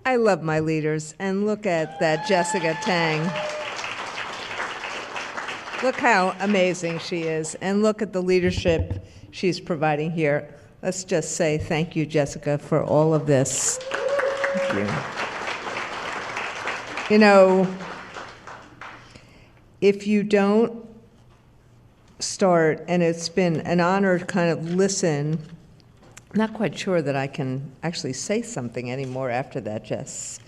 I love my leaders, and look at that Jessica Tang. Look how amazing she is, and look at the leadership she's providing here. Let's just say thank you, Jessica, for all of this. Thank you. You know, if you don't start, and it's been an honor to kind of listen. I'm not quite sure that I can actually say something anymore after that, Jess.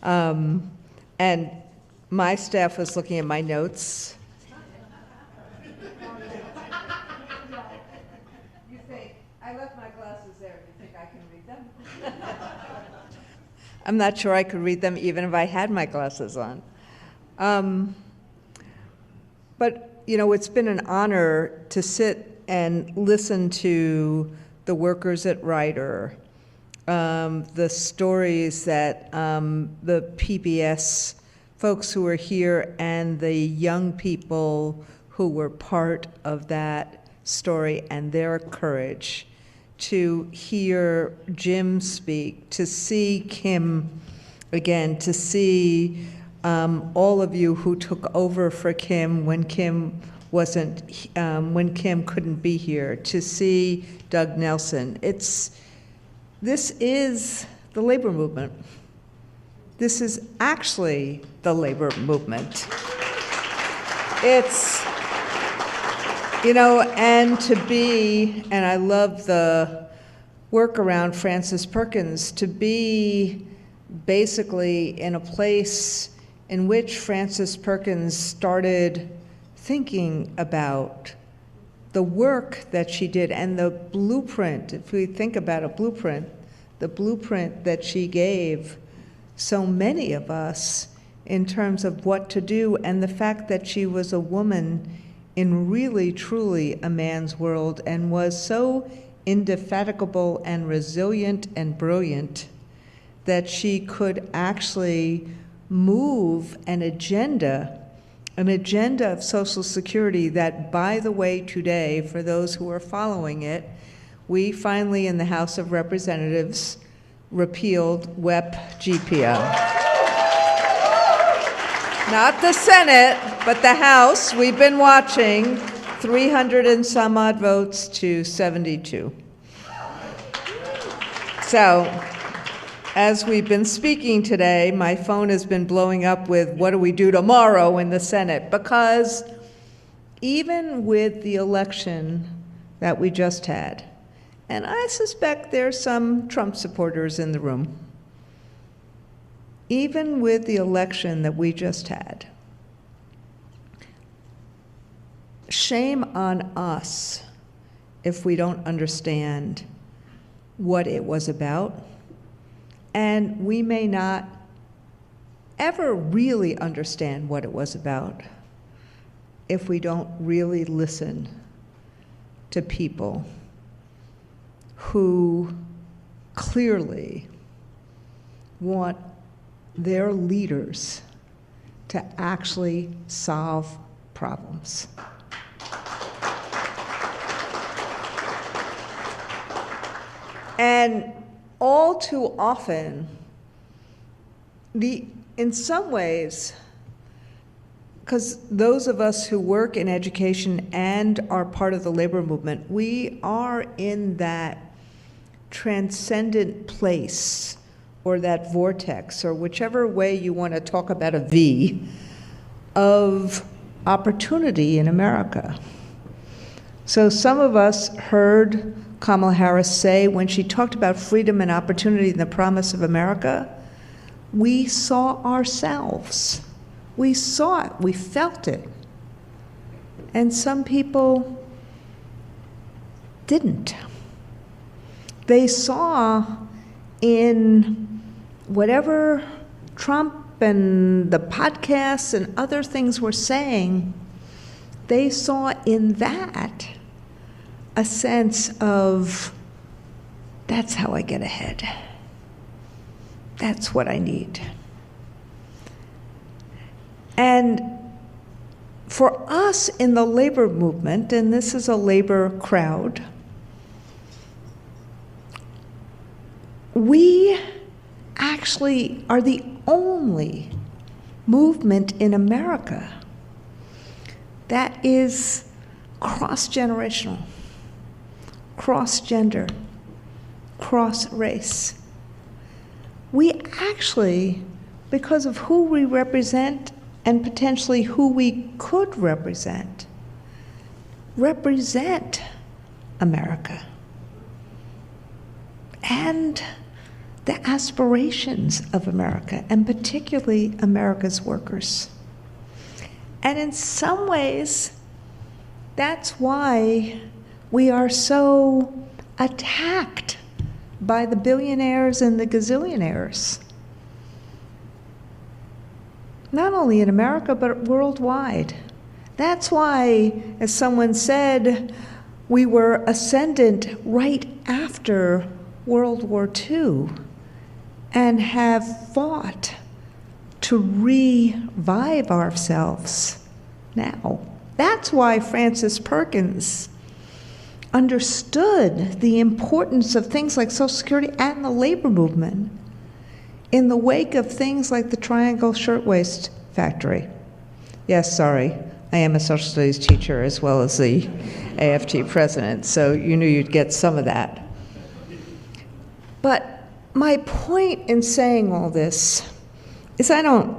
And my staff was looking at my notes. You think, I left my glasses there. You think I can read them? I'm not sure I could read them even if I had my glasses on. But, you know, it's been an honor to sit and listen to the workers at Ryder, the stories that the PBS folks who are here and the young people who were part of that story and their courage, to hear Jim speak, to see Kim again, to see all of you who took over for Kim when Kim couldn't be here, to see Doug Nelson. This is the labor movement. This is actually the labor movement. It's, you know, and to be, and I love the work around Frances Perkins, to be basically in a place in which Frances Perkins started thinking about the work that she did and the blueprint, if we think about a blueprint, the blueprint that she gave so many of us in terms of what to do, and the fact that she was a woman in really, truly a man's world and was so indefatigable and resilient and brilliant that she could actually move an agenda of Social Security that, by the way, today, for those who are following it, we finally in the House of Representatives repealed WEP-GPO. Not the Senate, but the House. We've been watching 300 and some odd votes to 72. So, as we've been speaking today, my phone has been blowing up with what do we do tomorrow in the Senate? Because even with the election that we just had, and I suspect there's some Trump supporters in the room, even with the election that we just had, shame on us if we don't understand what it was about. And we may not ever really understand what it was about if we don't really listen to people who clearly want their leaders to actually solve problems. And all too often, in some ways, because those of us who work in education and are part of the labor movement, we are in that transcendent place or that vortex, or whichever way you want to talk about a V, of opportunity in America. So some of us heard Kamala Harris say when she talked about freedom and opportunity and the promise of America, we saw ourselves. We saw it, we felt it. And some people didn't. They saw in whatever Trump and the podcasts and other things were saying, they saw in that a sense of, that's how I get ahead. That's what I need. And for us in the labor movement, and this is a labor crowd, we actually actually are the only movement in America that is cross-generational, cross-gender, cross-race. We actually, because of who we represent and potentially who we could represent America and the aspirations of America, and particularly America's workers. And in some ways, that's why we are so attacked by the billionaires and the gazillionaires. Not only in America, but worldwide. That's why, as someone said, we were ascendant right after World War II and have fought to revive ourselves now. That's why Frances Perkins understood the importance of things like Social Security and the labor movement in the wake of things like the Triangle Shirtwaist Factory. Yes, sorry, I am a social studies teacher as well as the AFT president, so you knew you'd get some of that. But my point in saying all this is I'm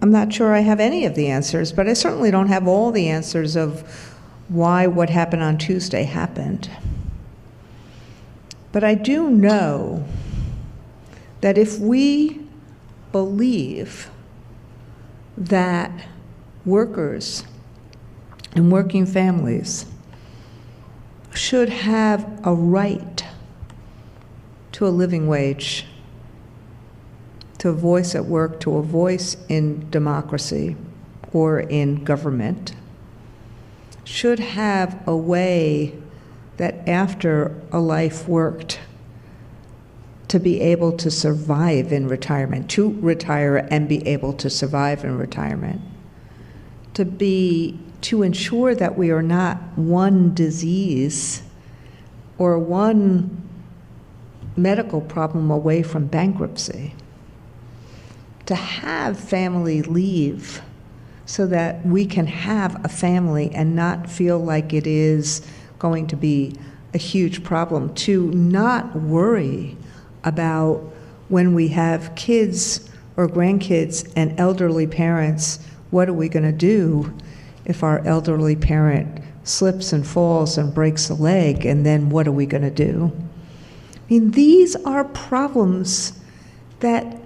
not sure I have any of the answers, but I certainly don't have all the answers of why what happened on Tuesday happened. But I do know that if we believe that workers and working families should have a right to a living wage, to a voice at work, to a voice in democracy or in government, should have a way that after a life worked to be able to survive in retirement, to retire and be able to survive in retirement, to ensure that we are not one disease or one medical problem away from bankruptcy, to have family leave so that we can have a family and not feel like it is going to be a huge problem, to not worry about when we have kids or grandkids and elderly parents, what are we going to do if our elderly parent slips and falls and breaks a leg, and then what are we going to do? I mean, these are problems that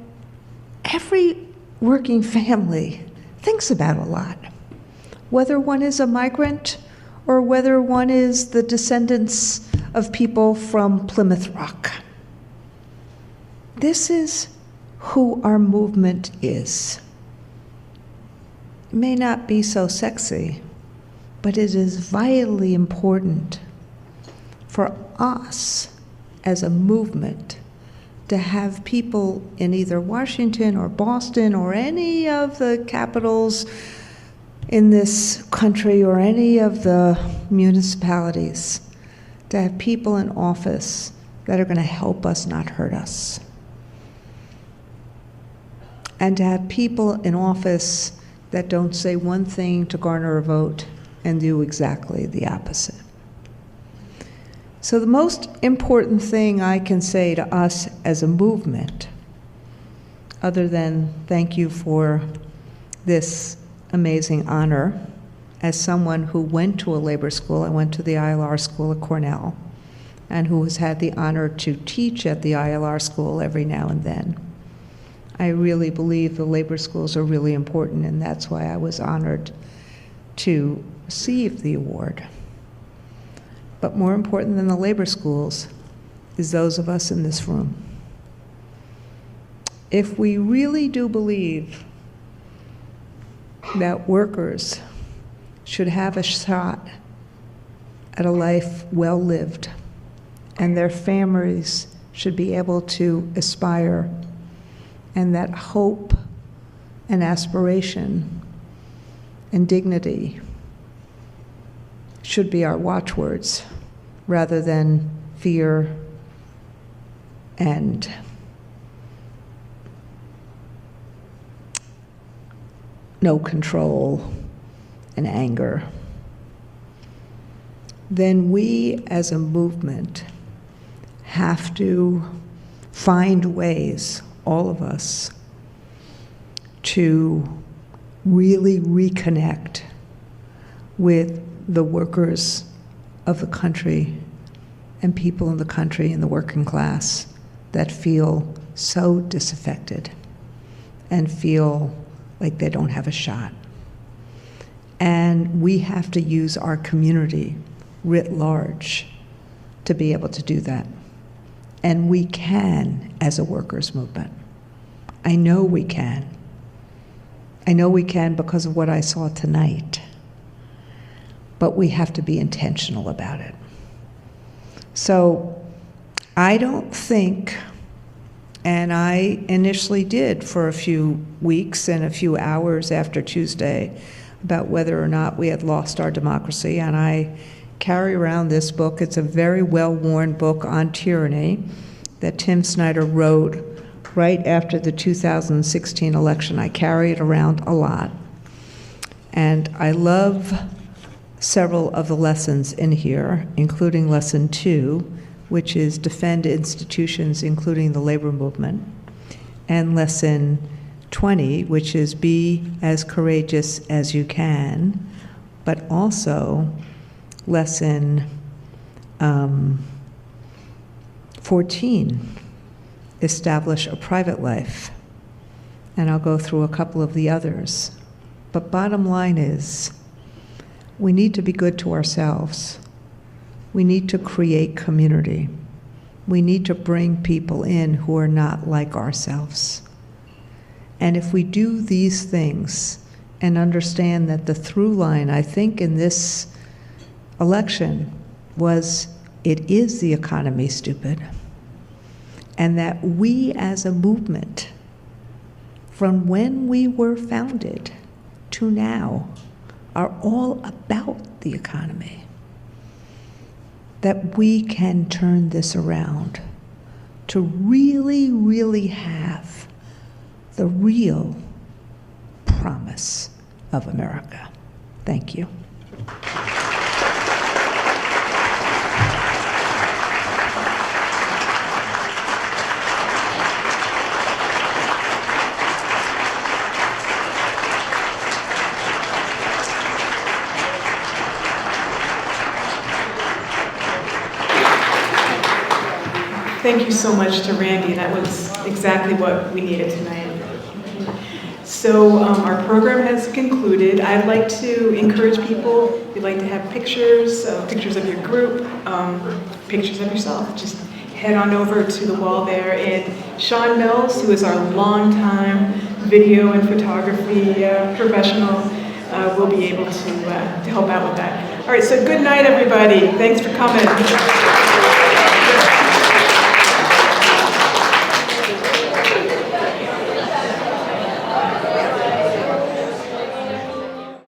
every working family thinks about a lot, whether one is a migrant or whether one is the descendants of people from Plymouth Rock. This is who our movement is. It may not be so sexy, but it is vitally important for us as a movement to have people in either Washington or Boston or any of the capitals in this country or any of the municipalities, to have people in office that are going to help us, not hurt us. And to have people in office that don't say one thing to garner a vote and do exactly the opposite. So the most important thing I can say to us as a movement, other than thank you for this amazing honor, as someone who went to a labor school, I went to the ILR school at Cornell, and who has had the honor to teach at the ILR school every now and then. I really believe the labor schools are really important, and that's why I was honored to receive the award. But more important than the labor schools is those of us in this room. If we really do believe that workers should have a shot at a life well lived, and their families should be able to aspire, and that hope and aspiration and dignity should be our watchwords rather than fear and no control, and anger, then we as a movement have to find ways, all of us, to really reconnect with the workers of the country and people in the country in the working class that feel so disaffected and feel like they don't have a shot. And we have to use our community writ large to be able to do that. And we can as a workers' movement. I know we can. I know we can because of what I saw tonight. But we have to be intentional about it. So I don't think, and I initially did for a few weeks and a few hours after Tuesday, about whether or not we had lost our democracy, and I carry around this book. It's a very well-worn book on tyranny that Tim Snyder wrote right after the 2016 election. I carry it around a lot. And I love several of the lessons in here, including lesson 2, which is defend institutions, including the labor movement, and lesson 20, which is be as courageous as you can, but also lesson 14, establish a private life. And I'll go through a couple of the others. But bottom line is, we need to be good to ourselves. We need to create community. We need to bring people in who are not like ourselves. And if we do these things and understand that the through line, I think, in this election was, it is the economy, stupid. And that we as a movement, from when we were founded to now, are all about the economy. That we can turn this around to really, really have the real promise of America. Thank you. Thank you so much to Randi. That was exactly what we needed tonight. So our program has concluded. I'd like to encourage people, if you'd like to have pictures, pictures of your group, pictures of yourself, just head on over to the wall there. And Sean Mills, who is our longtime video and photography professional, will be able to help out with that. All right, so good night, everybody. Thanks for coming.